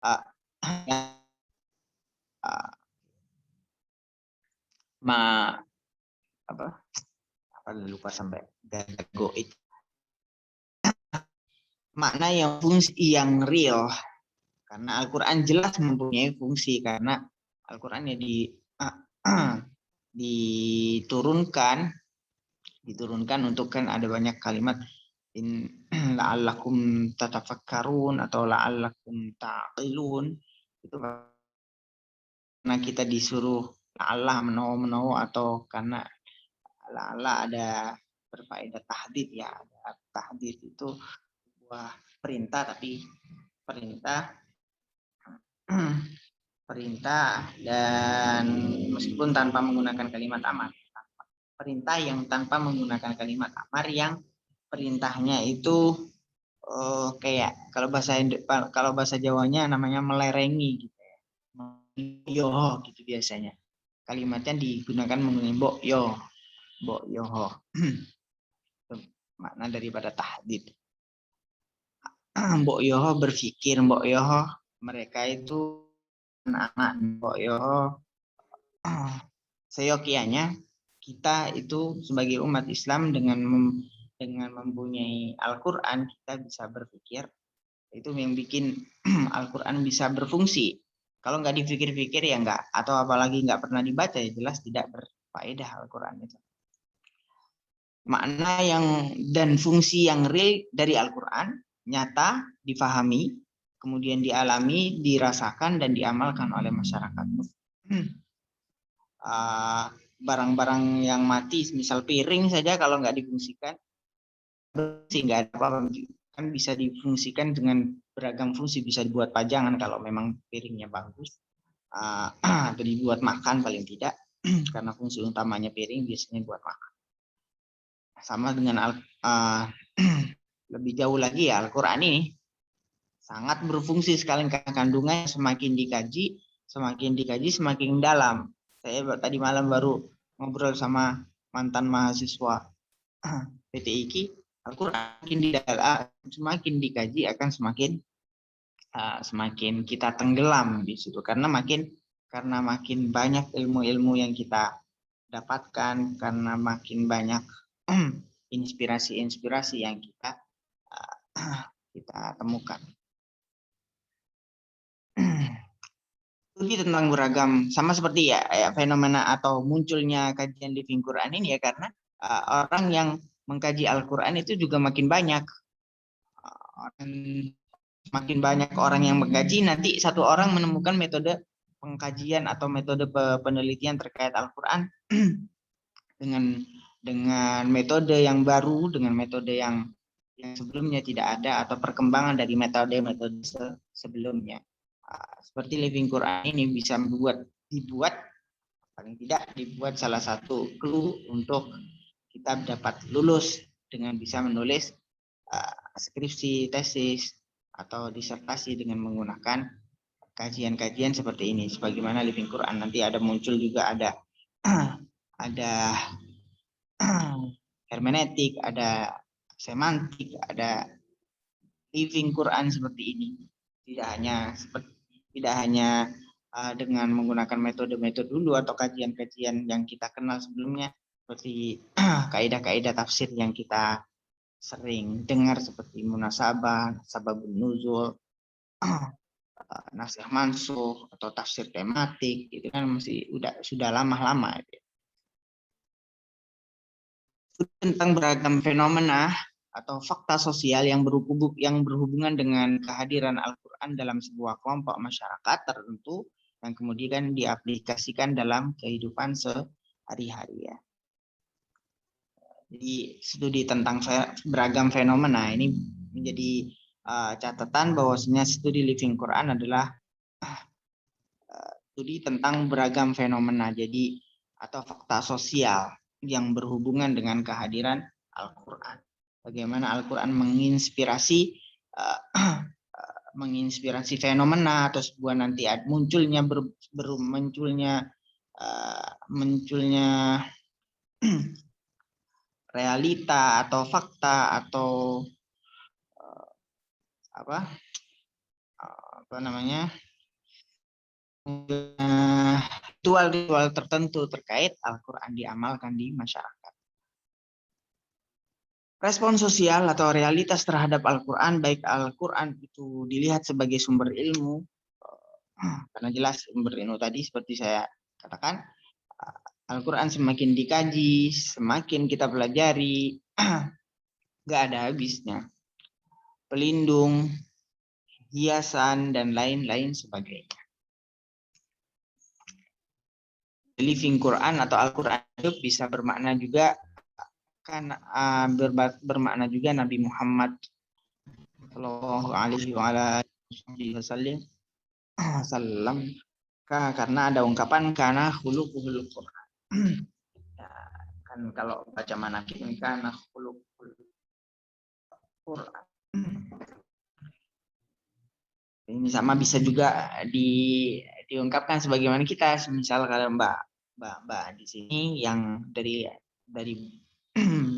uh, uh, ma apa lupa sampai gago itu makna yang fungsi yang real, karena Al-Quran jelas mempunyai fungsi, karena Al-Quran ya diturunkan untuk, kan ada banyak kalimat in la'allakum tatafakkarun atau la'allakum ta'qilun, itu karena kita disuruh la'allah menawa atau karena la'allah ada berfaedah tahdid ya, ada tahdid itu sebuah perintah, tapi perintah dan meskipun tanpa menggunakan kalimat amar, perintah yang tanpa menggunakan kalimat amar yang perintahnya itu kayak kalau bahasa Jawanya namanya melerengi gitu ya. Yo gitu biasanya. Kalimatnya digunakan menggunakan mbok yo makna daripada tahdid. Mbok yo berpikir, mbok yo mereka itu anak-anak, mbok yo seyokianya kita itu sebagai umat Islam dengan mempunyai Al-Quran, kita bisa berpikir, itu yang bikin Al-Quran bisa berfungsi. Kalau nggak dipikir-pikir ya nggak, atau apalagi nggak pernah dibaca ya jelas tidak berfaedah Al-Quran itu. Makna yang dan fungsi yang real dari Al-Quran nyata difahami, kemudian dialami, dirasakan dan diamalkan oleh masyarakat. Barang-barang yang mati, misal piring saja kalau nggak difungsikan, nggak ada apa-apa, kan bisa difungsikan dengan beragam fungsi, bisa dibuat pajangan kalau memang piringnya bagus, atau dibuat makan paling tidak, karena fungsi utamanya piring biasanya buat makan. Sama dengan lebih jauh lagi ya, Al-Quran ini sangat berfungsi sekali, kandungannya semakin dikaji semakin dalam. Saya tadi malam baru ngobrol sama mantan mahasiswa PTIQ, Al-Quran semakin dikaji akan semakin kita tenggelam di situ, karena makin banyak ilmu-ilmu yang kita dapatkan, karena makin banyak inspirasi yang kita temukan. Studi tentang beragam, sama seperti ya fenomena atau munculnya kajian living Quran ini ya, karena orang yang mengkaji Al-Quran itu juga makin banyak. Makin banyak orang yang mengkaji, nanti satu orang menemukan metode pengkajian atau metode penelitian terkait Al-Quran dengan metode yang baru, dengan metode yang sebelumnya tidak ada, atau perkembangan dari metode-metode sebelumnya. Seperti Living Quran ini bisa dibuat salah satu clue untuk kita dapat lulus dengan bisa menulis skripsi, tesis, atau disertasi dengan menggunakan kajian-kajian seperti ini. Sebagaimana Living Quran, nanti ada muncul juga ada hermeneutik, ada semantik, ada Living Quran seperti ini. Tidak hanya dengan menggunakan metode-metode dulu atau kajian-kajian yang kita kenal sebelumnya, seperti kaidah-kaidah tafsir yang kita sering dengar seperti munasabah, sababun nuzul, nasikh mansukh, atau tafsir tematik, itu kan sudah lama-lama. Tentang beragam fenomena atau fakta sosial yang berhubungan dengan kehadiran Al-Quran dalam sebuah kelompok masyarakat tertentu, yang kemudian diaplikasikan dalam kehidupan sehari-hari ya. Jadi studi tentang beragam fenomena ini menjadi catatan bahwasanya studi Living Quran adalah studi tentang beragam fenomena, jadi atau fakta sosial yang berhubungan dengan kehadiran Al-Quran. Bagaimana Al-Quran menginspirasi fenomena atau sebuah nanti munculnya realita atau fakta atau apa namanya, ritual-ritual tertentu terkait Al-Quran diamalkan di masyarakat. Respon sosial atau realitas terhadap Al-Quran, baik Al-Quran itu dilihat sebagai sumber ilmu, karena jelas sumber ilmu tadi seperti saya katakan, Al-Quran semakin dikaji, semakin kita pelajari, nggak ada habisnya. Pelindung, hiasan, dan lain-lain sebagainya. Living Quran atau Al-Quran hidup bisa bermakna juga kan bermakna juga Nabi Muhammad Shallallahu Alaihi Wasallam, karena ada ungkapan karena khuluquhul Quran. Ya, kan kalau baca manakib karena khuluquhul Quran. Ini sama bisa juga diungkapkan sebagaimana kita, misal kalau Mbak di sini yang dari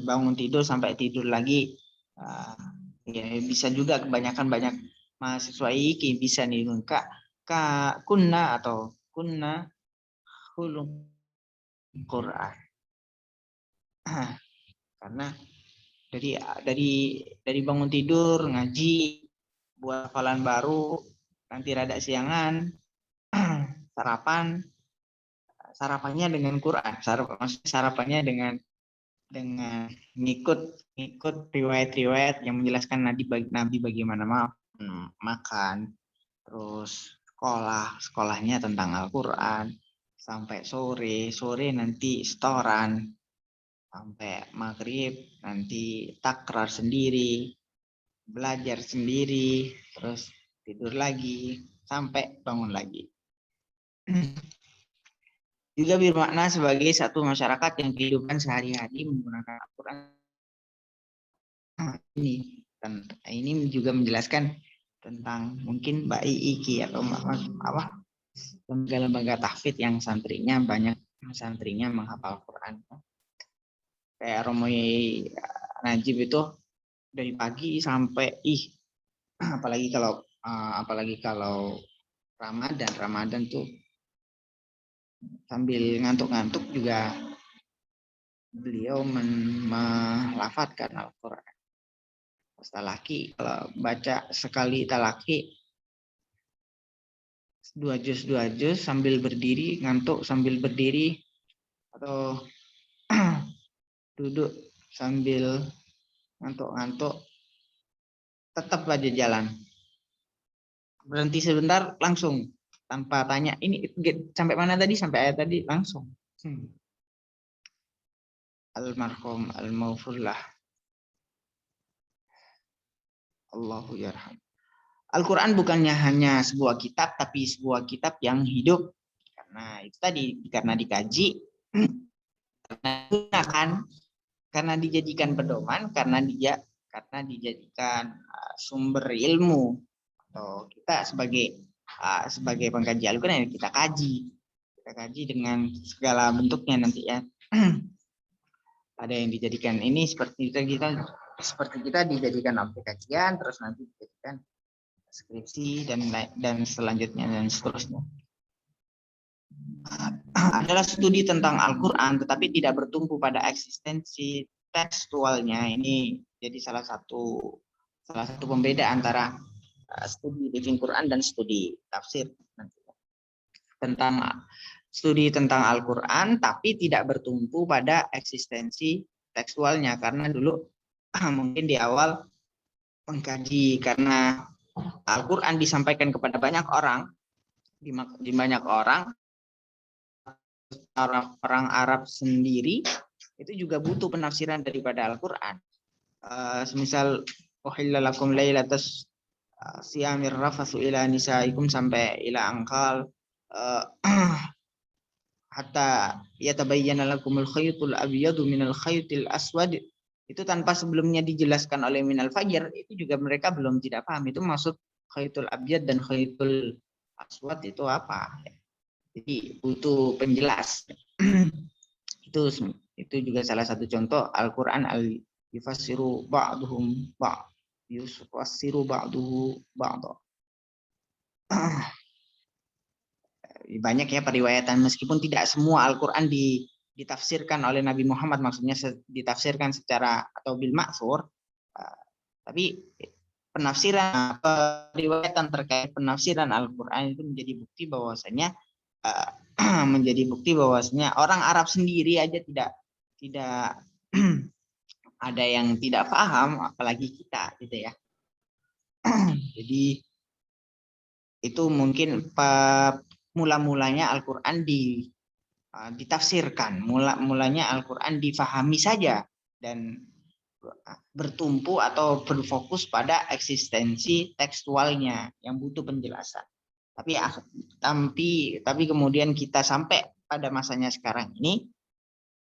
bangun tidur sampai tidur lagi, ya bisa juga kebanyakan banyak mahasiswa iki bisa nih kunna atau kunna khuluq Quran. Karena dari bangun tidur ngaji buat hafalan baru, nanti rada siangan sarapannya dengan Quran, sarapannya dengan ngikut riwayat-riwayat yang menjelaskan Nabi bagaimana makan, terus sekolahnya tentang Al-Quran, sampai sore nanti setoran, sampai maghrib nanti takrar sendiri, belajar sendiri, terus tidur lagi sampai bangun lagi. Juga bermakna sebagai satu masyarakat yang kehidupan sehari-hari menggunakan Al-Quran ini. Dan ini juga menjelaskan tentang mungkin Mbak Iki atau lembaga tahfidz yang santrinya menghafal Quran. Kayak Romoy Najib itu dari pagi sampai apalagi kalau Ramadan tuh sambil ngantuk-ngantuk juga beliau melafadzkan Al-Quran. Talaki, kalau baca sekali talaki 2 juz sambil berdiri, ngantuk sambil berdiri, atau duduk sambil ngantuk-ngantuk, tetap aja jalan. Berhenti sebentar langsung tanpa tanya ini sampai mana tadi, sampai ayat tadi langsung. Almarhum al-maghfurlah, Allahu yarham. Al-Quran bukannya hanya sebuah kitab, tapi sebuah kitab yang hidup. Karena itu tadi, karena dikaji, karena digunakan, karena dijadikan pedoman, karena dijadikan sumber ilmu. Atau kita sebagai pengkaji Al-Quran, kita kaji dengan segala bentuknya nanti ya. Ada yang dijadikan ini seperti kita dijadikan objek kajian, terus nanti dijadikan skripsi dan selanjutnya dan seterusnya. Adalah studi tentang Al-Quran, tetapi tidak bertumpu pada eksistensi tekstualnya. Ini jadi salah satu pembeda antara studi living Quran dan studi tafsir. Studi tentang Al-Quran, tapi tidak bertumpu pada eksistensi tekstualnya, karena dulu mungkin di awal mengkaji, karena Al-Quran disampaikan kepada banyak orang, di banyak orang Arab sendiri itu juga butuh penafsiran daripada Al-Quran. Semisal uhilla lakum lailatas siyamir rafatsu ila nisaikum sampai ila angkal hatta yatabayyana lakumul khaytul abyadu minal khaytil aswad, itu tanpa sebelumnya dijelaskan oleh minal fajr, itu juga mereka belum tidak paham itu maksud khaytul abyad dan khaytul aswad itu apa. Jadi butuh penjelas. itu juga salah satu contoh Al-Quran yufassiru ba'duhum ba'd, yufassiru ba'duhu ba'd. banyak ya periwayatan, meskipun tidak semua Al-Quran ditafsirkan oleh Nabi Muhammad, maksudnya ditafsirkan secara atau bil ma'thur, tapi penafsiran periwayatan terkait penafsiran Al-Quran itu menjadi bukti bahwasanya orang Arab sendiri aja tidak ada yang tidak paham, apalagi kita gitu ya. Jadi itu mungkin mula-mulanya Al-Quran ditafsirkan, mulanya Al-Quran difahami saja dan bertumpu atau berfokus pada eksistensi tekstualnya yang butuh penjelasan. Tapi kemudian kita sampai pada masanya sekarang ini,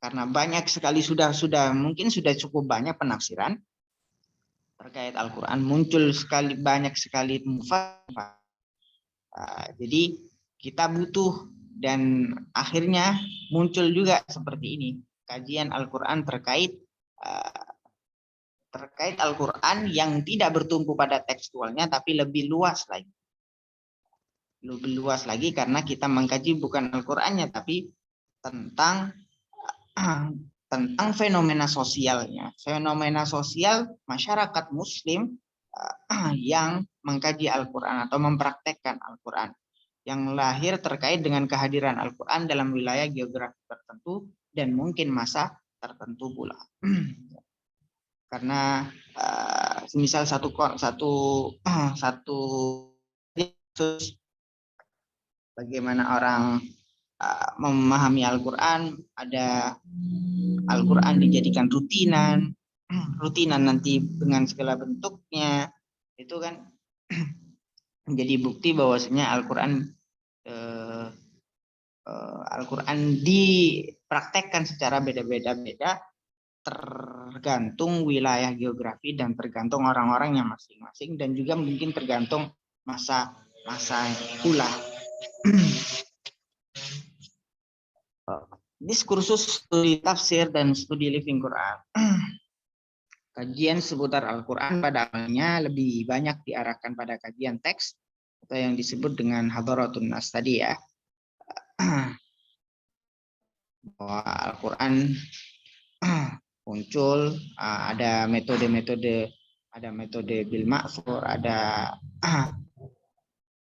karena banyak sekali mungkin sudah cukup banyak penafsiran terkait Al-Quran, muncul banyak sekali mufassir. Jadi kita butuh, dan akhirnya muncul juga seperti ini, kajian Al-Quran terkait Al-Quran yang tidak bertumpu pada tekstualnya, tapi lebih luas lagi karena kita mengkaji bukan Al-Qurannya, tapi tentang fenomena sosialnya, fenomena sosial masyarakat Muslim yang mengkaji Al-Quran atau mempraktekkan Al-Quran, yang lahir terkait dengan kehadiran Al-Quran dalam wilayah geografi tertentu dan mungkin masa tertentu pula. Karena misal satu bagaimana orang memahami Al-Quran, ada Al-Quran dijadikan rutinan nanti dengan segala bentuknya, itu kan menjadi bukti bahwasanya Al-Quran dipraktekkan secara beda-beda tergantung wilayah geografi dan tergantung orang-orang yang masing-masing, dan juga mungkin tergantung masa pula. Diskursus studi tafsir dan studi living Quran. Kajian seputar Al-Quran pada awalnya lebih banyak diarahkan pada kajian teks atau yang disebut dengan hadharatun nas tadi ya. Bahwa Al-Quran muncul, ada metode bil ma'thur, ada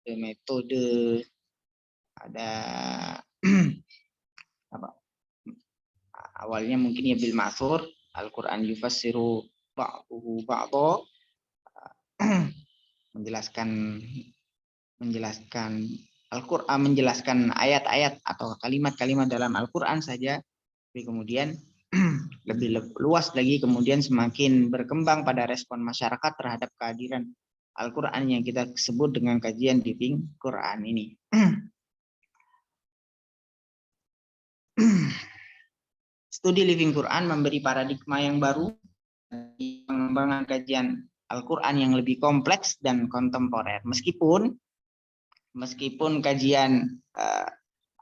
metode, ada awalnya mungkin ya bil ma'thur, Al-Quran yufassiru ba'duhu ba'dha, menjelaskan Al-Quran, menjelaskan ayat-ayat atau kalimat-kalimat dalam Al-Quran saja, tapi kemudian lebih luas lagi, kemudian semakin berkembang pada respon masyarakat terhadap kehadiran Al-Quran yang kita sebut dengan kajian living Quran ini. Studi living Quran memberi paradigma yang baru di pengembangan kajian Al-Quran yang lebih kompleks dan kontemporer. Meskipun kajian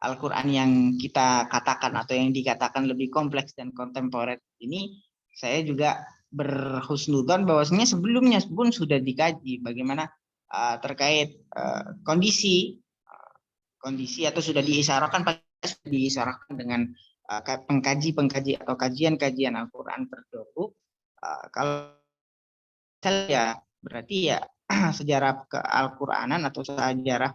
Al-Quran yang kita katakan atau yang dikatakan lebih kompleks dan kontemporer ini, saya juga berhusnudzon bahwasanya sebelumnya pun sudah dikaji bagaimana terkait kondisi atau sudah diisyaratkan dengan pengkaji atau kajian Al-Quran terdahulu. Kalau saya berarti ya sejarah ke-Al-Quranan atau sejarah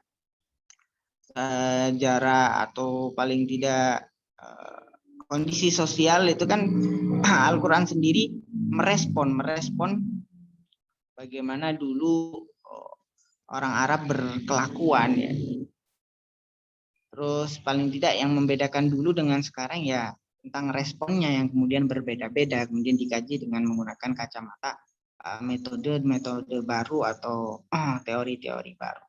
atau paling tidak kondisi sosial itu kan Al-Quran sendiri merespon bagaimana dulu orang Arab berkelakuan ya. Terus paling tidak yang membedakan dulu dengan sekarang ya tentang responnya yang kemudian berbeda-beda, kemudian dikaji dengan menggunakan kacamata metode baru atau teori-teori baru.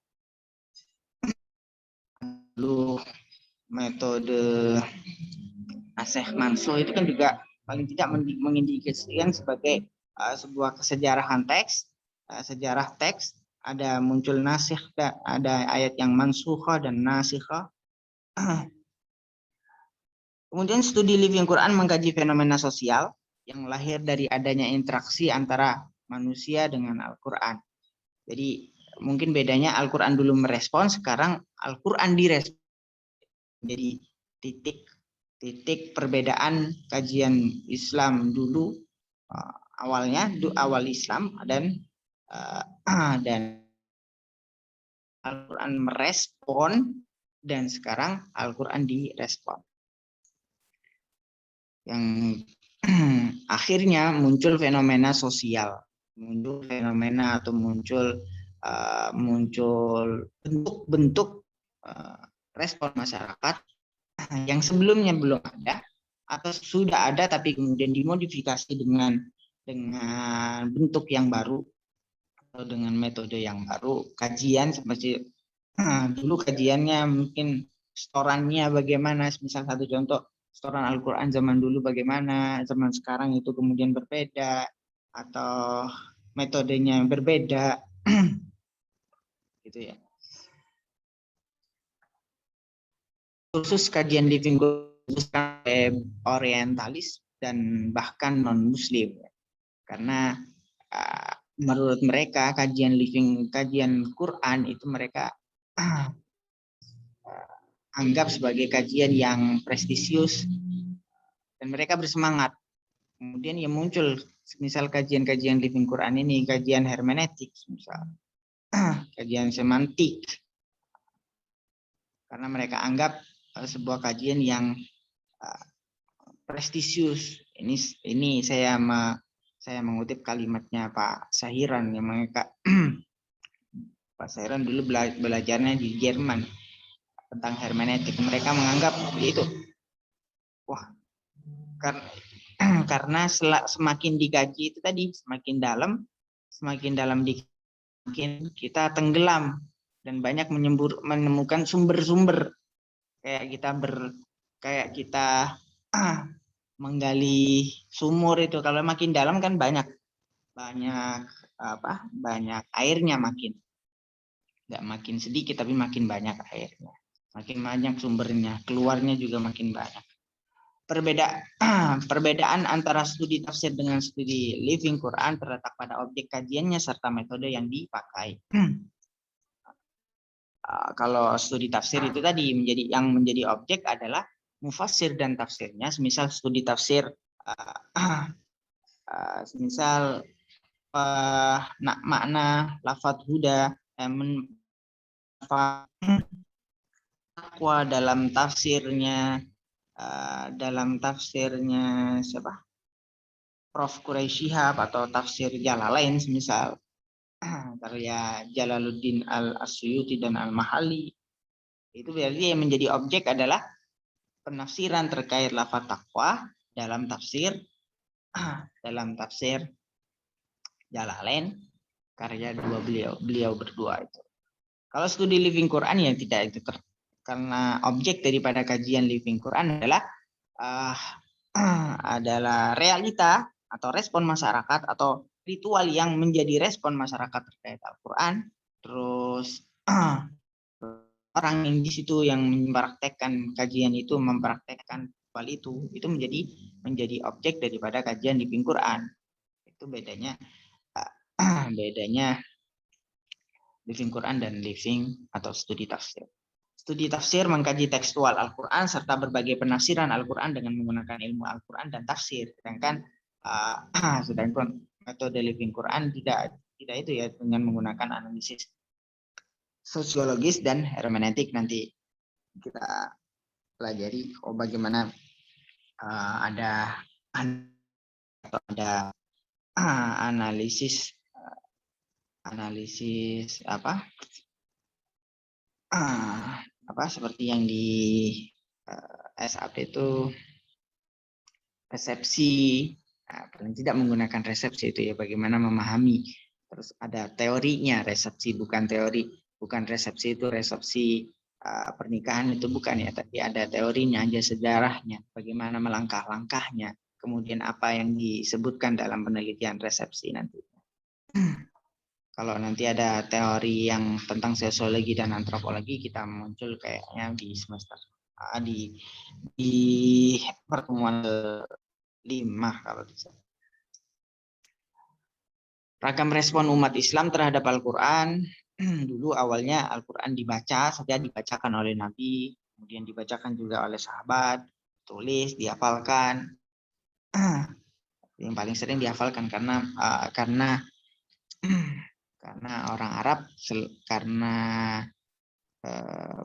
Lalu metode Nasikh Mansukh itu kan juga paling tidak mengindikasikan sebagai sebuah kesejarahan teks, sejarah teks, ada muncul nasikh, ada ayat yang mansukha dan nasikha. Kemudian studi living Quran mengkaji fenomena sosial yang lahir dari adanya interaksi antara manusia dengan Al-Quran. Jadi mungkin bedanya Al-Quran dulu merespon, sekarang Al-Quran direspon. Jadi titik perbedaan kajian Islam dulu, awalnya awal Islam dan Al-Quran merespon, dan sekarang Al-Quran direspon. Yang akhirnya muncul fenomena sosial, muncul fenomena atau muncul bentuk-bentuk respon masyarakat yang sebelumnya belum ada atau sudah ada tapi kemudian dimodifikasi dengan bentuk yang baru atau dengan metode yang baru. Kajian seperti dulu kajiannya mungkin setorannya bagaimana, misal satu contoh setoran Al-Quran zaman dulu bagaimana, zaman sekarang itu kemudian berbeda atau metodenya berbeda gitu ya. Khusus kajian living khusus orientalis dan bahkan non muslim, karena menurut mereka kajian Quran itu mereka anggap sebagai kajian yang prestisius dan mereka bersemangat. Kemudian yang muncul misal kajian-kajian living Quran ini, kajian hermeneutik misal, kajian semantik, karena mereka anggap sebuah kajian yang prestisius. Ini saya mengutip kalimatnya Pak Sahiran yang mereka Pak Sahiran dulu belajarnya di Jerman tentang hermeneutik. Mereka menganggap itu, wah, karena semakin dikaji itu tadi semakin dalam semakin kita tenggelam dan banyak menemukan sumber-sumber kayak kita menggali sumur itu. Kalau makin dalam kan banyak airnya, nggak makin sedikit tapi makin banyak airnya, makin banyak sumbernya, keluarnya juga makin banyak. Perbedaan antara studi tafsir dengan studi living Quran terletak pada objek kajiannya serta metode yang dipakai. Kalau studi tafsir itu tadi menjadi objek adalah mufassir dan tafsirnya. Misal studi tafsir, misal makna lafadz huda, takwa dalam tafsirnya siapa? Prof. Quraisy Shihab atau tafsir Jalalain misal karya Jalaluddin Al-Asyuti dan Al-Mahalli. Itu berarti yang menjadi objek adalah penafsiran terkait lafaz takwa dalam tafsir Jalalain karya beliau berdua itu. Kalau studi living Quran ya tidak itu karena objek daripada kajian living Quran adalah realita atau respon masyarakat atau ritual yang menjadi respon masyarakat terkait Al-Quran. Terus orang yang di situ yang mempraktekkan kajian itu, mempraktekkan hal itu menjadi objek daripada kajian living Quran. Itu bedanya living Quran dan living atau studi tafsir. Studi tafsir mengkaji tekstual Al-Quran serta berbagai penafsiran Al-Quran dengan menggunakan ilmu Al-Quran dan tafsir. Sedangkan metode living Quran tidak itu ya, dengan menggunakan analisis sosiologis dan hermeneutik. Nanti kita pelajari bagaimana ada analisis seperti yang di SAP itu resepsi, paling tidak menggunakan resepsi itu ya, bagaimana memahami. Terus ada teorinya, resepsi bukan resepsi itu resepsi pernikahan itu bukan ya, tapi ada teorinya aja, sejarahnya, bagaimana melangkah-langkahnya, kemudian apa yang disebutkan dalam penelitian resepsi nanti. Kalau nanti ada teori yang tentang sosiologi dan antropologi, kita muncul kayaknya di semester di pertemuan 5 kalau bisa. Ragam respon umat Islam terhadap Al-Quran. dulu awalnya Al-Quran dibaca saja, dibacakan oleh Nabi, kemudian dibacakan juga oleh sahabat, tulis, dihafalkan. Yang paling sering dihafalkan karena orang Arab, karena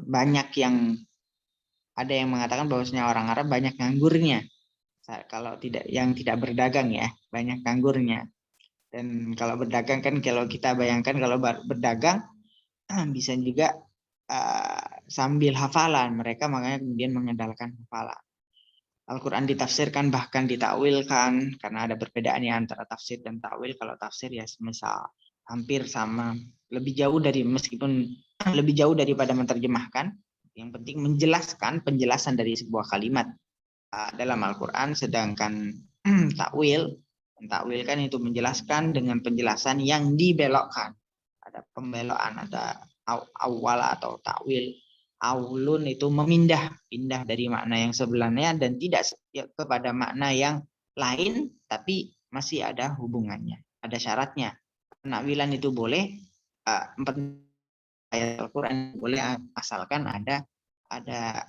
banyak yang ada yang mengatakan bahwasanya orang Arab banyak nganggurnya. Kalau yang tidak berdagang ya, banyak nganggurnya. Dan kalau berdagang kan, kalau kita bayangkan kalau berdagang bisa juga sambil hafalan, mereka makanya kemudian mengandalkan hafalan. Al-Quran ditafsirkan bahkan ditakwilkan karena ada perbedaan ya antara tafsir dan takwil. Kalau tafsir ya misal hampir sama, lebih jauh daripada menerjemahkan. Yang penting menjelaskan penjelasan dari sebuah kalimat dalam Al-Quran, sedangkan takwil kan itu menjelaskan dengan penjelasan yang dibelokkan. Ada pembelokan, ada awal atau takwil. Aulun itu pindah dari makna yang sebelahnya dan tidak kepada makna yang lain, tapi masih ada hubungannya, ada syaratnya. Penakwilan itu boleh, 4 ayat Al-Quran boleh, asalkan ada ada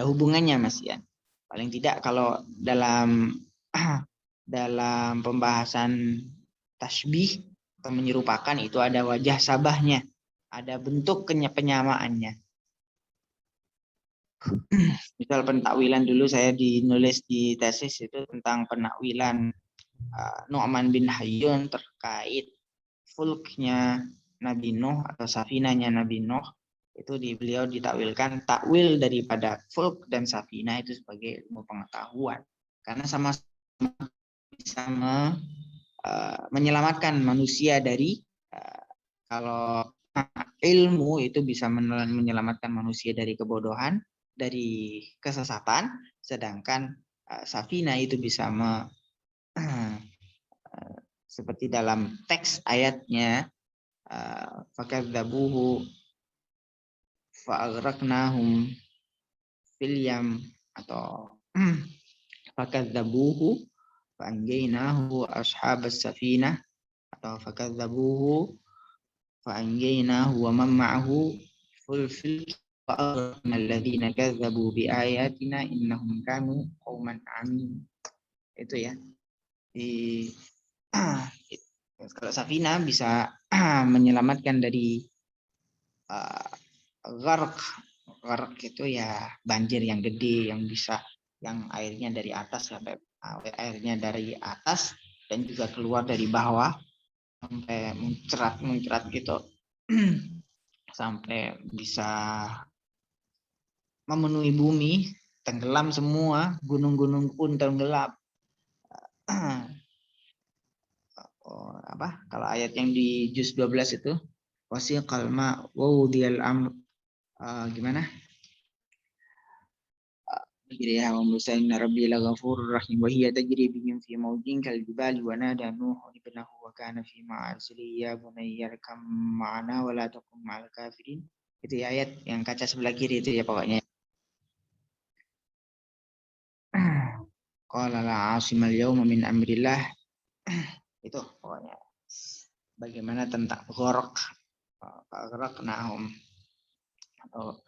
hubungannya, Mas Ian. Paling tidak kalau dalam pembahasan tasbih atau menyerupakan itu ada wajah sabahnya, ada bentuk penyamaannya. Misal pentakwilan, dulu saya dinulis di tesis itu tentang penakwilan Nu'man bin Hayyun terkait fulknya Nabi Nuh atau safinanya Nabi Nuh. Itu beliau ditakwilkan, takwil daripada fulk dan safinah itu sebagai ilmu pengetahuan, karena sama-sama bisa menyelamatkan manusia dari kalau ilmu itu bisa menyelamatkan manusia dari kebodohan, dari kesesatan, sedangkan safina itu bisa seperti dalam teks ayatnya, fakadzabuhu fa'aghraqnahum fil yam, atau fakadzabuhu fa'anjaynahu ashabas safinah, atau fakadzabuhu fa'anjaynahu wa man ma'ahu fil fulki fa'aghraqna alladhina kadzabu biayatina innahum kanu qauman amin. Itu ya. Kalau safina bisa menyelamatkan dari gharq itu ya banjir yang gede, yang airnya dari atas dan juga keluar dari bawah sampai muncrat gitu sampai bisa memenuhi bumi, tenggelam semua, gunung-gunung pun tenggelam. Kalau ayat yang di juz 12 itu wasiqal ma wa udiyal amr, gimana? Ya wa Musa inna rabbi laghafurur rahim wa hiya tajri bihim fi mawjin kal jibali wa nada nuhu ibnahu wa kana fi ma'azili ya bunayya arkam ma'ana wa la takum ma'al kafirin. Itu ya, ayat yang kaca sebelah kiri itu ya pokoknya. Qala la 'asimal yawma min amrillah. Itu pokoknya bagaimana tentang gharaqnahum atau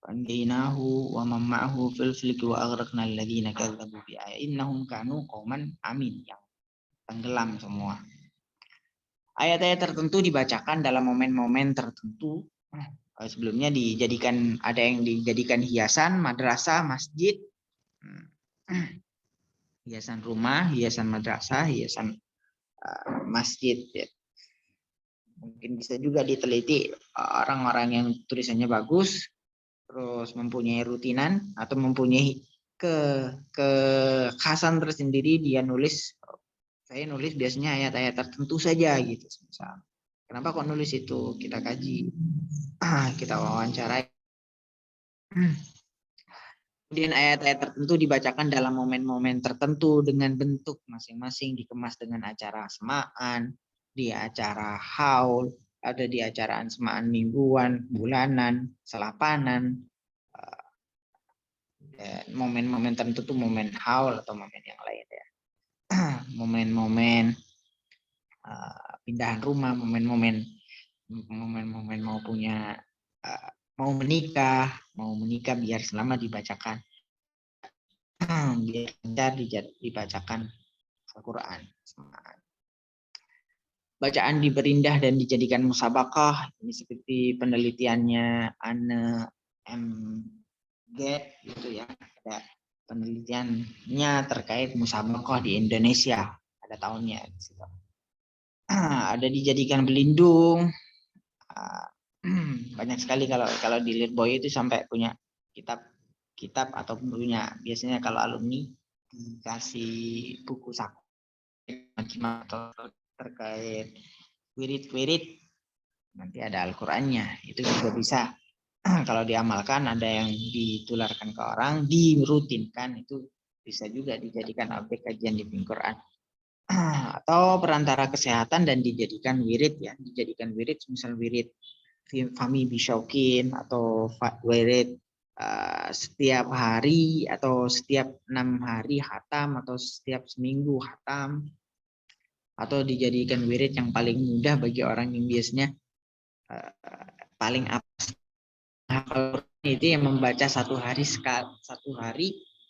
Anjaynahu wa man ma'ahu fil fulki wa aghraqna alladziina kadzdzabu bi ayatina innahum kanu qauman amin, yang tenggelam semua. Ayat-ayat tertentu dibacakan dalam momen-momen tertentu. Sebelumnya ada yang dijadikan hiasan madrasah, masjid, hiasan rumah, hiasan madrasah, hiasan masjid. Mungkin bisa juga diteliti orang-orang yang tulisannya bagus, terus mempunyai rutinan atau mempunyai kekhasan tersendiri, saya nulis biasanya ayat-ayat tertentu saja gitu. Misal, kenapa kok nulis itu? Kita kaji, kita wawancarai. Kemudian ayat-ayat tertentu dibacakan dalam momen-momen tertentu dengan bentuk masing-masing, dikemas dengan acara semaan, di acara haul, ada di acara semaan mingguan, bulanan, selapanan. Momen-momen tertentu, momen haul atau momen yang lain ya. Momen-momen pindahan rumah, momen-momen momen-momen mau punya mau menikah biar selama dibacakan biar dibacakan Al-Quran. Bacaan diperindah dan dijadikan musabakah. Ini seperti penelitiannya Anne M. Get gitu ya. Ada penelitiannya terkait musabakah di Indonesia. Ada tahunnya. Ada dijadikan pelindung. Banyak sekali kalau di Lirboy itu sampai punya kitab atau punya biasanya kalau alumni dikasih buku saku atau terkait wirid nanti ada Al-Qur'annya, itu juga bisa kalau diamalkan, ada yang ditularkan ke orang, dirutinkan, itu bisa juga dijadikan objek kajian di Quran. Atau perantara kesehatan dan dijadikan wirid ya, dijadikan wirid, misal wirid Fahmi Bisyaukin atau wirid setiap hari atau setiap 6 hari khatam atau setiap seminggu khatam, atau dijadikan wirid yang paling mudah bagi orang yang biasanya paling apes itu yang membaca satu hari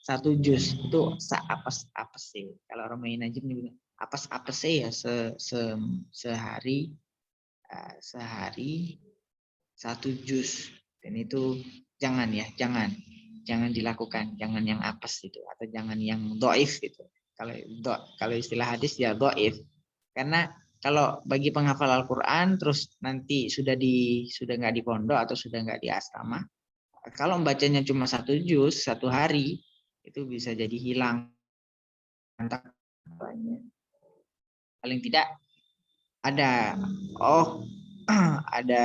satu juz, itu apes sih kalau orang main aja apes sih ya sehari satu juz, dan itu jangan dilakukan, jangan yang apes itu atau jangan yang doif gitu. Kalau istilah hadis ya doif, karena kalau bagi penghafal Al-Quran terus nanti sudah nggak di pondok atau sudah nggak di asrama, kalau membacanya cuma satu juz satu hari itu bisa jadi hilang. Paling tidak ada ada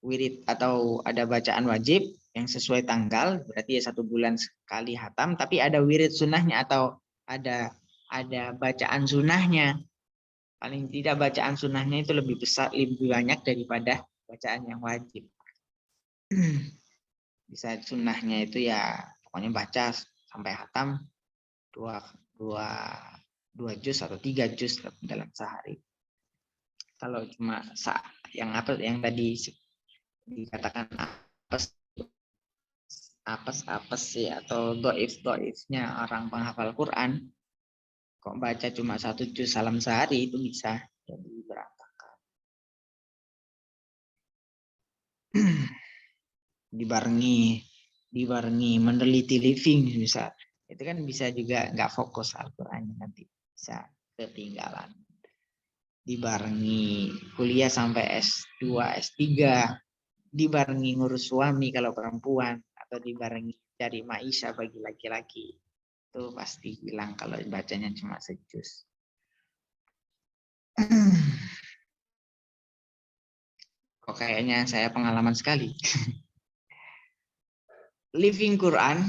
wirid atau ada bacaan wajib yang sesuai tanggal, berarti ya 1 bulan sekali hatam, tapi ada wirid sunnahnya atau ada bacaan sunnahnya. Paling tidak bacaan sunnahnya itu lebih banyak daripada bacaan yang wajib. Bisa sunnahnya itu ya pokoknya baca sampai hatam 2 juz atau 3 juz dalam sehari. Kalau cuma yang tadi dikatakan apes sih atau doifnya orang penghafal Quran, kok baca cuma 1 juz salam sehari, itu bisa jadi berantakan. dibarengi meneliti living bisa, itu kan bisa juga nggak fokus Al-Qurannya, nanti bisa ketinggalan. Dibarengi kuliah sampai S2, S3, dibarengi ngurus suami kalau perempuan, atau dibarengi cari maisha bagi laki-laki, itu pasti hilang kalau bacanya cuma sejuz. Kok kayaknya saya pengalaman sekali. Living Quran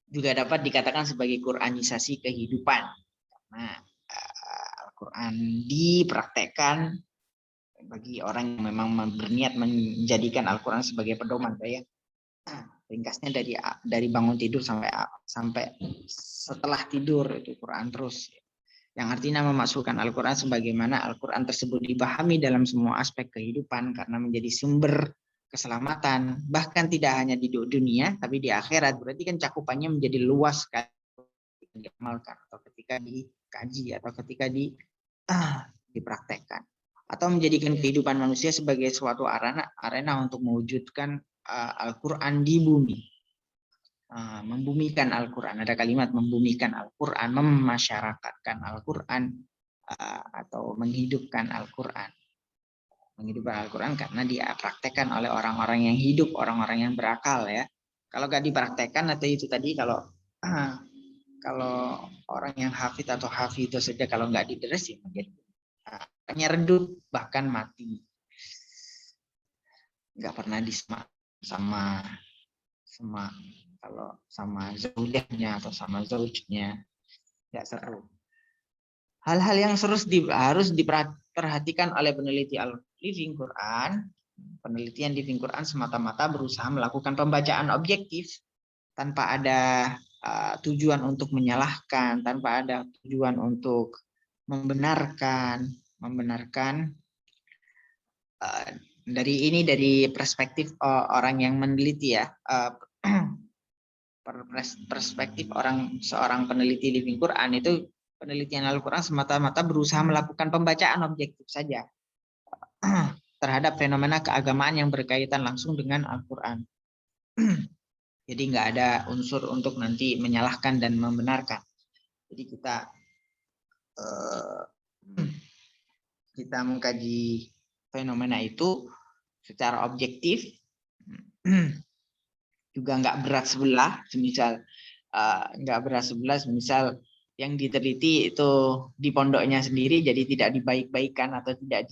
juga dapat dikatakan sebagai Quranisasi kehidupan. Karena Al-Quran dipraktekkan bagi orang yang memang berniat menjadikan Al-Quran sebagai pedoman. Ya. Ringkasnya dari bangun tidur sampai setelah tidur itu Quran terus. Yang artinya memasukkan Al-Quran sebagaimana Al-Quran tersebut dipahami dalam semua aspek kehidupan karena menjadi sumber keselamatan, bahkan tidak hanya di dunia tapi di akhirat. Berarti kan cakupannya menjadi luas kan, diamalkan atau ketika dikaji atau ketika dipraktekkan, atau menjadikan kehidupan manusia sebagai suatu arena untuk mewujudkan Al-Quran di bumi. Membumikan Al-Quran, ada kalimat membumikan Al-Quran, memasyarakatkan Al-Quran, atau menghidupkan Al-Quran. Menghidupkan Al-Quran karena dipraktekkan oleh orang-orang yang hidup, orang-orang yang berakal ya. Kalau gak dipraktekkan nanti itu tadi, kalau orang yang hafid atau hafidh saja kalau nggak didres ya menjadi hanya redup bahkan mati. Nggak pernah sama kalau sama zaujahnya atau sama zaujnya nggak seru. Hal-hal yang harus diperhatikan oleh peneliti Living Quran. Penelitian Living Quran semata-mata berusaha melakukan pembacaan objektif tanpa ada tujuan untuk menyalahkan, tanpa ada tujuan untuk membenarkan dari perspektif orang yang meneliti ya, perspektif seorang peneliti living Quran itu, penelitian Al-Quran semata-mata berusaha melakukan pembacaan objektif saja terhadap fenomena keagamaan yang berkaitan langsung dengan Al-Quran. Jadi nggak ada unsur untuk nanti menyalahkan dan membenarkan. Jadi kita mengkaji fenomena itu secara objektif, juga nggak berat sebelah, semisal nggak berat sebelah, semisal yang diteliti itu di pondoknya sendiri, jadi tidak dibaik-baikan atau tidak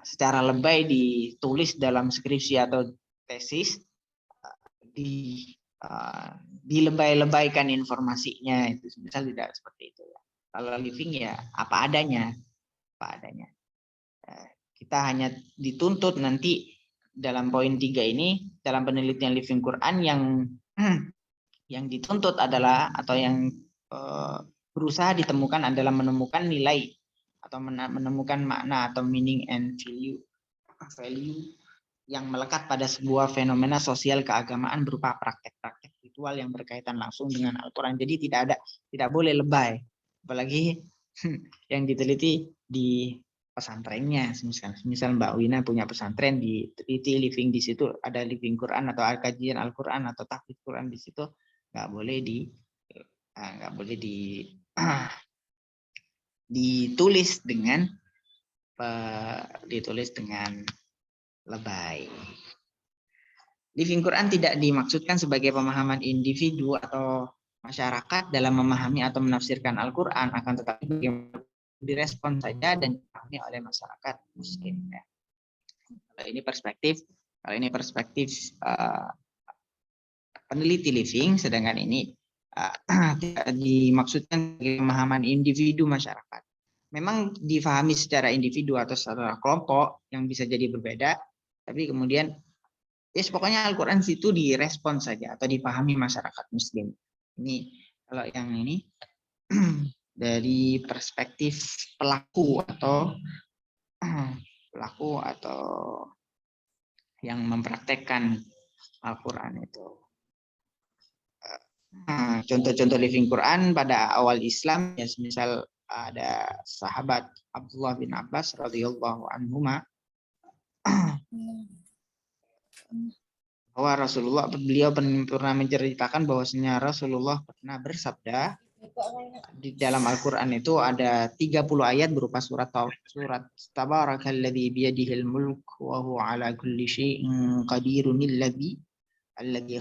secara lebay ditulis dalam skripsi atau tesis, dilebay-lebaykan informasinya, itu misal tidak seperti itu ya. Kalau living ya apa adanya. Kita hanya dituntut nanti dalam poin 3 ini, dalam penelitian living Quran yang dituntut adalah, atau yang berusaha ditemukan adalah menemukan nilai atau menemukan makna atau meaning and value yang melekat pada sebuah fenomena sosial keagamaan berupa praktek-praktek ritual yang berkaitan langsung dengan Al-Quran. Jadi tidak boleh lebay, apalagi yang diteliti di pesantrennya. Misal Mbak Wina punya pesantren, diteliti living di situ, ada living Quran atau kajian Al-Quran atau tahfiz Quran di situ, nggak boleh ditulis dengan lebay. Living Quran tidak dimaksudkan sebagai pemahaman individu atau masyarakat dalam memahami atau menafsirkan Al-Quran, akan tetapi direspon saja dan dipahami oleh masyarakat muslim. Ya. Kalau ini perspektif peneliti living, sedangkan ini tidak dimaksudkan sebagai pemahaman individu masyarakat. Memang difahami secara individu atau secara kelompok yang bisa jadi berbeda, tapi kemudian pokoknya Al-Quran situ direspon saja atau dipahami masyarakat muslim. Ini kalau yang ini dari perspektif pelaku atau yang mempraktekkan Al-Quran itu. Contoh-contoh living Quran pada awal Islam, ya misal ada sahabat Abdullah bin Abbas radhiyallahu anhuma, bahwa beliau pernah menceritakan bahwasanya Rasulullah pernah bersabda, di dalam Al-Quran itu ada 30 ayat berupa surat Tabarakalladzi biyadihil mulk wa huwa ala kulli syai'in qadirun alladzi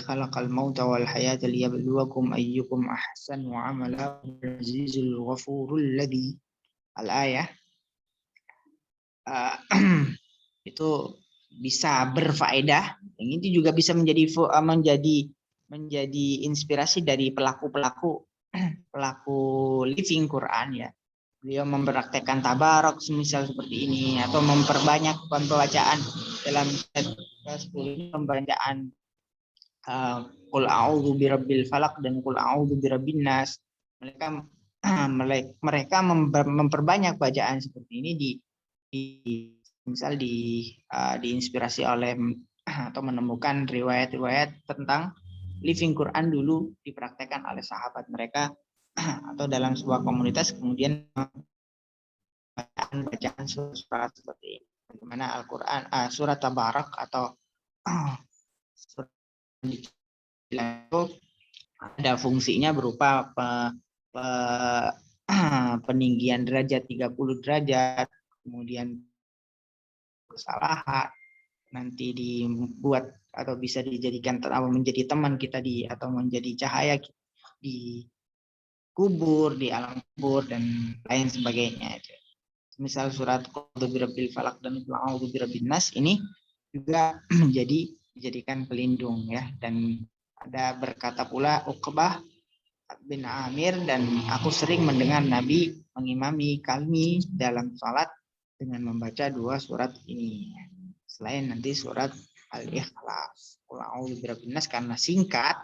khalaqal mauta wal hayata liyabluwakum ayyukum ahsanu amala azizul ghafurul ladzi al-ayah. Itu bisa berfaedah. Yang ini juga bisa menjadi inspirasi dari pelaku living Quran ya. Beliau mempraktekkan tabarok semisal seperti ini, atau memperbanyak pembacaan dalam 10 pembacaan Qul a'udzu birabbil falaq dan Qul a'udzu birabbin nas. Mereka memperbanyak bacaan seperti ini diinspirasi oleh atau menemukan riwayat-riwayat tentang living Quran dulu dipraktekkan oleh sahabat mereka atau dalam sebuah komunitas, kemudian bacaan surat seperti ini. Bagaimana Al-Quran surat Tabarak atau surat itu ada fungsinya berupa peninggian derajat 30 derajat, kemudian kesalahan nanti dibuat atau bisa dijadikan menjadi teman kita atau menjadi cahaya di kubur, di alam kubur dan lain sebagainya. Misal surat Qul birabbil falaq dan Qul a'udzu birabbin nas ini juga dijadikan pelindung ya. Dan ada berkata pula Uqbah bin Amir, dan aku sering mendengar Nabi mengimami kami dalam salat dengan membaca 2 surat ini. Selain nanti surat Al-Ikhlas, Qul a'udzu birabbin nas, karena singkat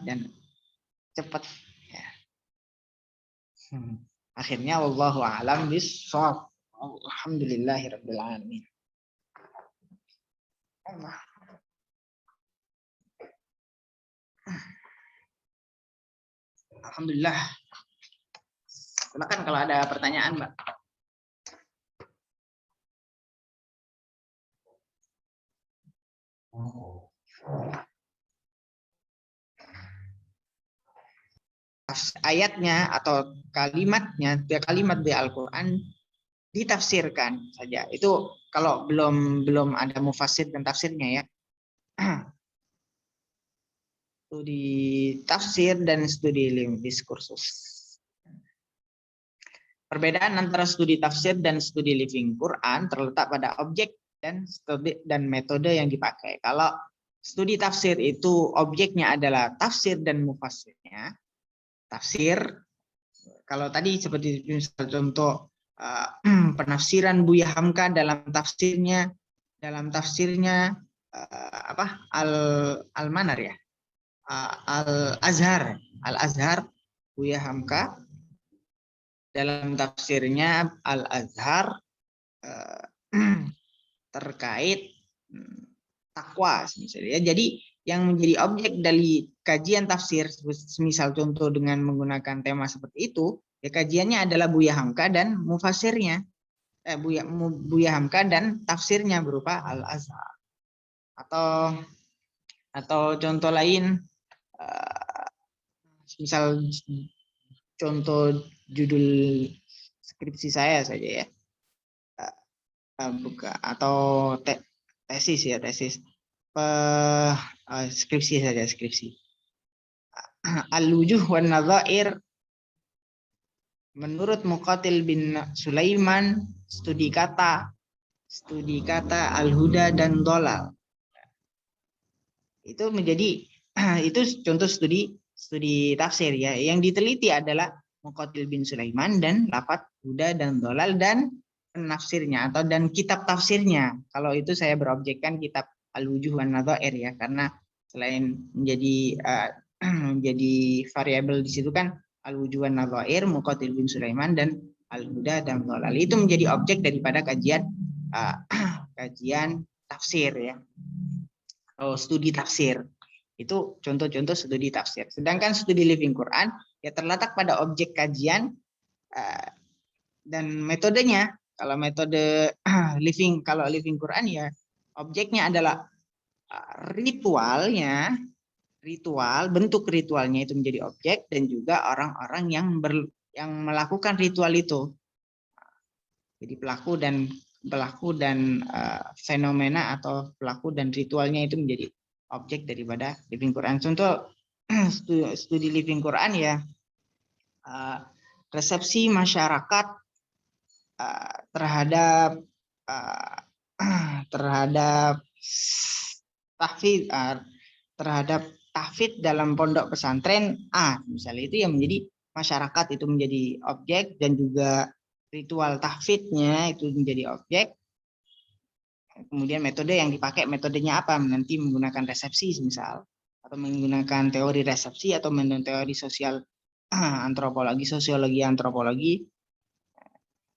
dan cepat ya. Akhirnya wallahu a'lam bishawab. Alhamdulillahirabbil alamin. Alhamdulillah. Silakan kalau ada pertanyaan, Mbak. Ayatnya atau kalimatnya, kalimat di Al-Qur'an ditafsirkan saja. Itu kalau belum ada mufassir dan tafsirnya ya. Studi tafsir dan studi diskursus. Perbedaan antara studi tafsir dan studi living Quran terletak pada objek dan studi dan metode yang dipakai. Kalau studi tafsir itu objeknya adalah tafsir dan mufassirnya. Tafsir, kalau tadi seperti misal contoh penafsiran Buya Hamka dalam tafsirnya Al-Manar ya, Al-Azhar Buya Hamka dalam tafsirnya Al-Azhar terkait takwa misalnya. Jadi yang menjadi objek dari kajian tafsir, misal contoh dengan menggunakan tema seperti itu, ya kajiannya adalah Buya Hamka dan mufasirnya, Buya Hamka dan tafsirnya berupa Al-Azhar. Atau contoh lain, misal contoh judul skripsi saya saja ya, atau tesis ya, skripsi saja, skripsi. Al-wujuh wan nadhair menurut Muqatil bin Sulaiman, studi kata al-huda dan dolal. Itu menjadi itu contoh studi tafsir ya. Yang diteliti adalah Muqatil bin Sulaiman dan lafaz huda dan dolal dan penafsirnya dan kitab tafsirnya. Kalau itu saya berobjekkan kitab Al-Wujuh wan Nadhair ya, karena selain menjadi variabel di situ kan Al-Wujuh wan Nadhair, Muqatil bin Sulaiman dan Al-Huda dan Dolal. Itu menjadi objek daripada kajian tafsir ya. Studi tafsir. Itu contoh-contoh studi tafsir. Sedangkan studi living Quran ya terletak pada objek kajian dan metodenya. Kalau metode living Quran ya objeknya adalah bentuk ritualnya itu menjadi objek, dan juga orang-orang yang melakukan ritual itu. Jadi pelaku dan fenomena atau pelaku dan ritualnya itu menjadi objek daripada living Quran. Contoh studi living Quran ya, resepsi masyarakat terhadap tahfidz dalam pondok pesantren misalnya, itu yang menjadi masyarakat itu menjadi objek, dan juga ritual tahfidznya itu menjadi objek. Kemudian metode yang dipakai, metodenya apa, nanti menggunakan resepsi misal, atau menggunakan teori resepsi, atau teori sosial sosiologi antropologi,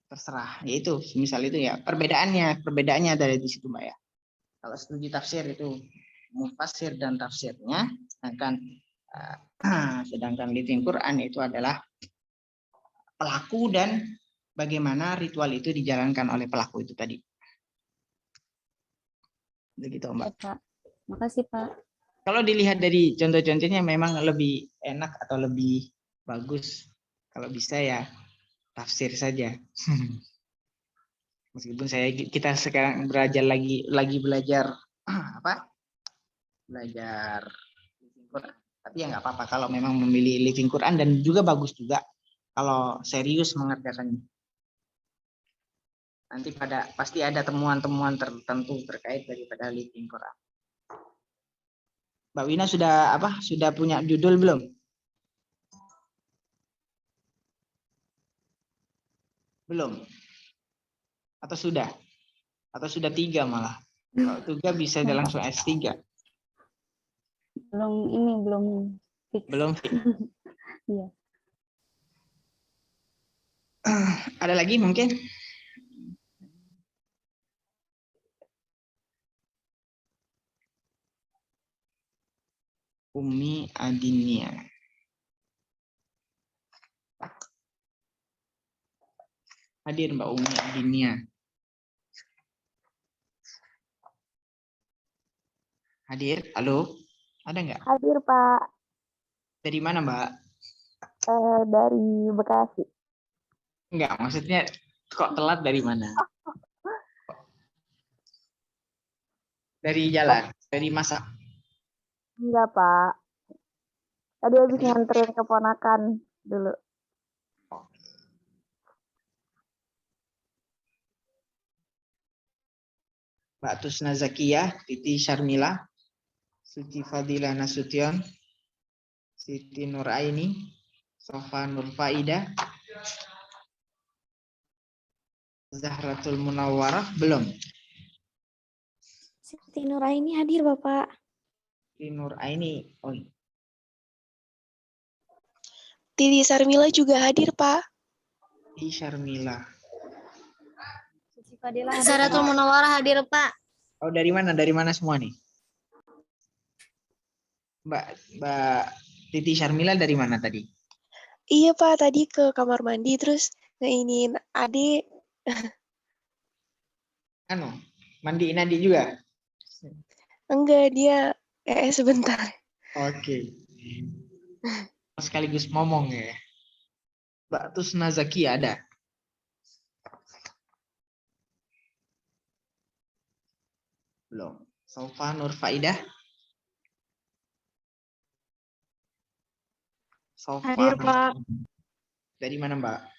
terserah. Yaitu misal itu ya perbedaannya dari di situ Mbak ya. Kalau studi tafsir itu mufassir dan tafsirnya, sedangkan living Quran itu adalah pelaku dan bagaimana ritual itu dijalankan oleh pelaku itu tadi. Begitu Mbak. Ya, Pak. Makasih Pak. Kalau dilihat dari contoh-contohnya memang lebih enak atau lebih bagus kalau bisa ya tafsir saja. Meskipun kita sekarang belajar belajar living Quran, tapi ya nggak apa-apa kalau memang memilih living Quran, dan juga bagus juga kalau serius mengerjakannya. Nanti pasti ada temuan-temuan tertentu terkait daripada living Quran. Mbak Wina sudah punya judul belum? Belum? Atau sudah? Atau sudah 3 malah? Kalau 3 bisa langsung S3. Belum fix. Belum fix. Iya. Ada lagi mungkin? Umi Adinia. Hadir Mbak Umi Adinia. Hadir, halo? Ada nggak? Hadir, Pak. Dari mana Mbak? Dari Bekasi. Enggak, maksudnya kok telat dari mana? Dari jalan, dari masak. Enggak, Pak. Tadi habis nganterin keponakan dulu. Mbak Tusna Zakiyah, Titi Syarmila, Suci Fadila Nasution, Siti Nuraini, Sofa Nurfaida, Zahratul Munawwarah, belum? Siti Nuraini hadir, Bapak. Siti Nuraini, oh iya. Titi Sarmila juga hadir, Pak. Titi Syarmila. Suci Fadila hadir, Zahratul Pak. Munawwarah hadir, Pak. Oh, dari mana? Dari mana semua nih? Mbak Titi Syarmila dari mana tadi? Iya, Pak. Tadi ke kamar mandi, terus ngeinin adik. Anu, mandiin adik juga? Enggak, dia sebentar. Oke. Sekaligus ngomong ya. Mbak Tusna Zakiyah ada? Belum. Sofa Nurfaidah? Sofa. Hadir, Pak. Dari mana, Mbak?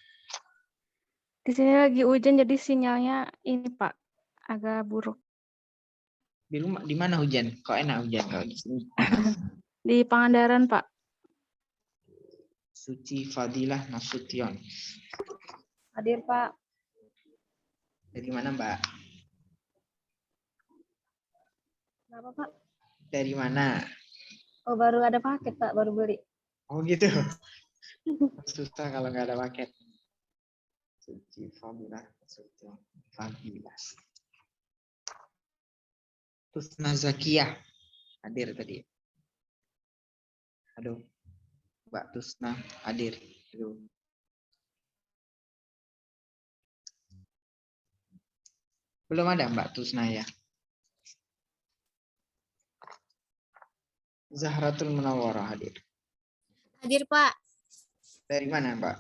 Di sini lagi hujan jadi sinyalnya ini, Pak, agak buruk. Di rumah di mana hujan? Kok enak hujan kalau di sini? Di Pangandaran, Pak. Suci Fadilah Nasution. Hadir, Pak. Dari mana, Mbak? Kenapa, Pak? Dari mana? Oh, baru ada paket, Pak. Baru beli. Oh gitu. Susah kalau nggak ada paket. Suci Fadilah Nasution. Fadilah. Tusna Zakiyah hadir tadi. Aduh. Mbak Tusna hadir. Aduh. Belum ada Mbak Tusna ya. Zahratul Munawwarah hadir. Hadir, Pak. Dari mana, Mbak?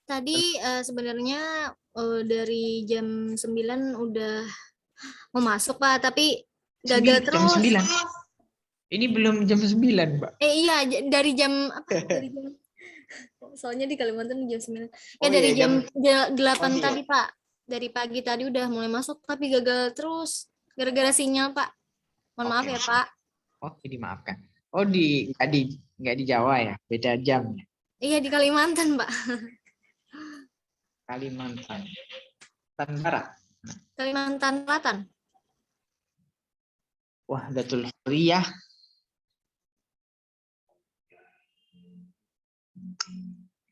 Tadi sebenarnya dari jam 9 udah mau masuk, Pak, tapi gagal Jam terus. 9. Ini belum jam 9, Mbak. Iya, dari jam apa? Dari jam soalnya di Kalimantan jam 9. Ya Oh, dari iya, jam 8 pagi ya? tadi, Pak. Dari pagi tadi udah mulai masuk tapi gagal terus gara-gara sinyal, Pak. Mohon maaf Oke. ya, Pak. Oh, dimaafkan. Oh, nggak di Jawa ya, beda jam ya. Iya, di Kalimantan, Pak. Kalimantan. Kalimantan Barat. Kalimantan Selatan. Wahdatul Hurriyah.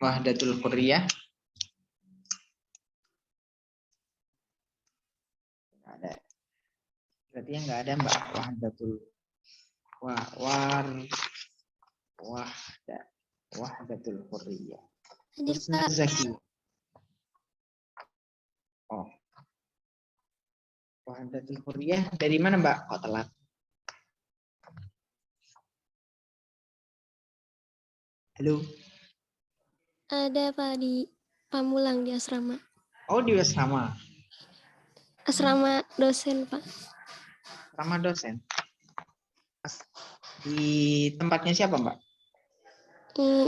Wahdatul Hurriyah. Nggak ada. Berarti yang nggak ada, Mbak. Wahdatul Hurriyah. Hadir, Tusna Pak. Zaki. Oh. Wahdatul Hurriyah dari mana, Mbak? Kok telat? Halo. Ada, Pak, di Pamulang di asrama. Oh, di asrama. Asrama dosen, Pak. Asrama dosen. Di tempatnya siapa, Mbak?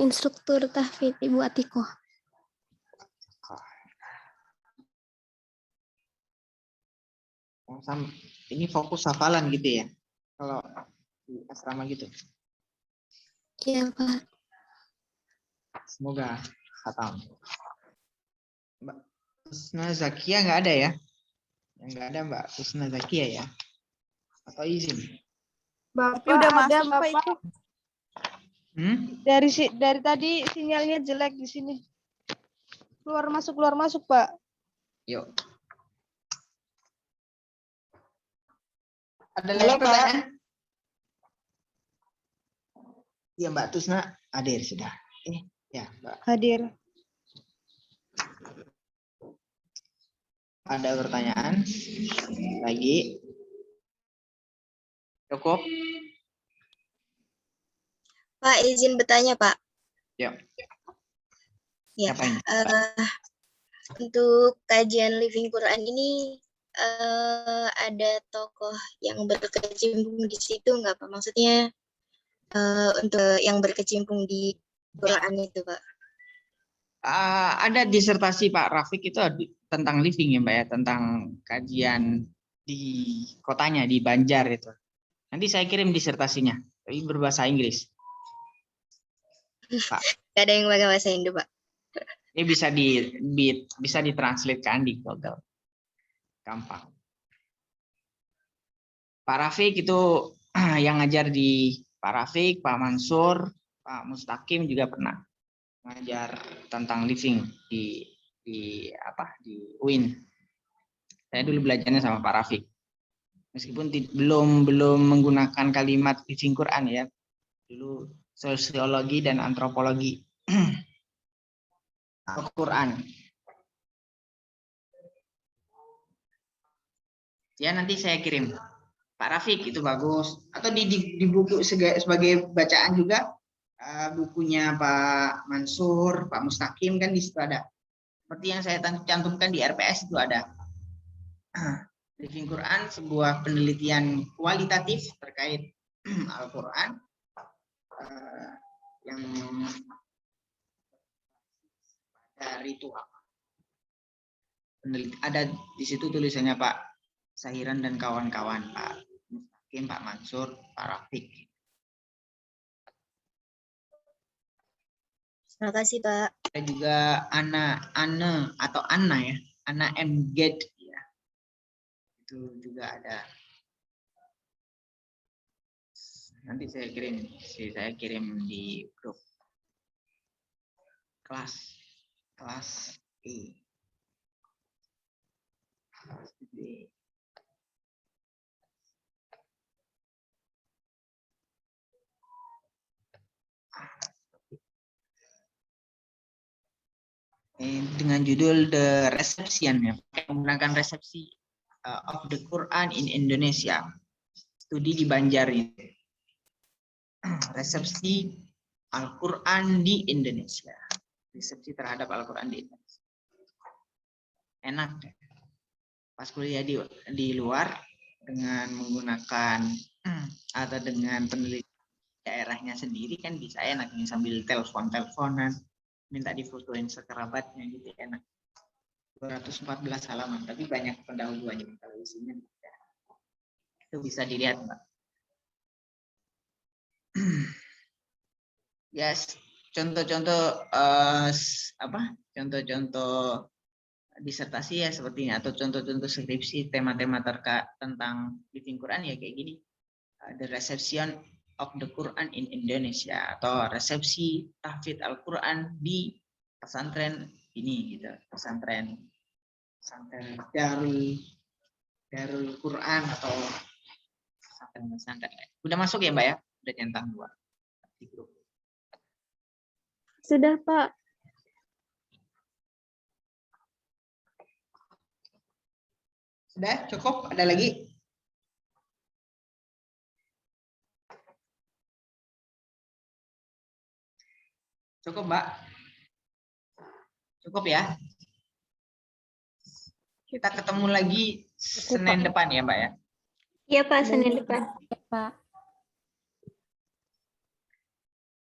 Instruktur tahfidz Ibu Atikoh. Oh, ini fokus hafalan gitu ya? Kalau di asrama gitu. Iya, Pak. Semoga khatam. Mbak Tusna Zakiyah nggak ada ya? Yang nggak ada Mbak Tusna Zakiyah ya? Atau izin? Bapak Udah ada, masuk, Pak, Bapak. itu. Hmm? Dari tadi sinyalnya jelek di sini. keluar masuk, Pak. Yuk. Ada lagi pertanyaan? Ya Mbak Tusna hadir sudah. Ya Mbak. Hadir. Ada pertanyaan lagi? Cukup? Pak, izin bertanya, Pak. Ya. Ya, Apa ini? untuk kajian Living Quran ini ada tokoh yang berkecimpung di situ nggak, Pak? Maksudnya untuk yang berkecimpung di Quran itu, Pak. Ada disertasi Pak Rafiq itu tentang living ya Mbak ya, tentang kajian di kotanya di Banjar itu. Nanti saya kirim disertasinya, tapi berbahasa Inggris. Pak. Gak ada yang pakai bahasa Indo, Pak. Ini bisa ditranslatekan di Google. Gampang. Pak Rafiq itu yang ngajar di Pak Rafiq, Pak Mansur, Pak Mustaqim juga pernah ngajar tentang living di UIN. Saya dulu belajarnya sama Pak Rafiq. Meskipun belum menggunakan kalimat living Quran ya. Dulu sosiologi dan antropologi Al-Quran. Ya nanti saya kirim. Pak Rafiq itu bagus. Atau di buku sebagai bacaan juga. Bukunya Pak Mansur, Pak Mustaqim kan di situ ada. Seperti yang saya cantumkan di RPS itu ada. Living Quran sebuah penelitian kualitatif terkait Al-Quran yang ada ritual. Ada di situ tulisannya Pak Sahiran dan kawan-kawan, Pak Mustaqim, Pak Mansur, Pak Rafiq. Terima kasih, Pak. Ada juga Ana ya, Ana M. Gate ya. Itu juga ada. Nanti saya kirim di grup kelas E. Kelas B. Dengan judul The Reception ya, menggunakan resepsi of the Quran in Indonesia. Studi di Banjar ini. Resepsi Al-Quran di Indonesia. Resepsi terhadap Al-Quran di Indonesia. Enak ya. Pas kuliah di luar dengan menggunakan atau dengan penelitian daerahnya sendiri kan bisa enak nih sambil teleponan. Minta difotoin sekerabatnya gitu enak. 214 halaman tapi banyak pendahuluannya kalau isinya itu bisa dilihat Mbak. Yes, contoh-contoh contoh-contoh disertasi ya seperti ini atau contoh-contoh skripsi tema-tema terkait tentang living Quran ya kayak gini. The Reception of the Quran in Indonesia atau resepsi tahfidz Al-Quran di pesantren ini gitu, pesantren Darul Quran atau pesantren. Udah masuk ya Mbak ya? Udah centang 2 di grup. Sudah, Pak. Sudah cukup? Ada lagi? Cukup, Mbak? Cukup ya? Kita ketemu lagi Senin depan ya, Mbak ya? Iya, Pak, Senin depan. Pak.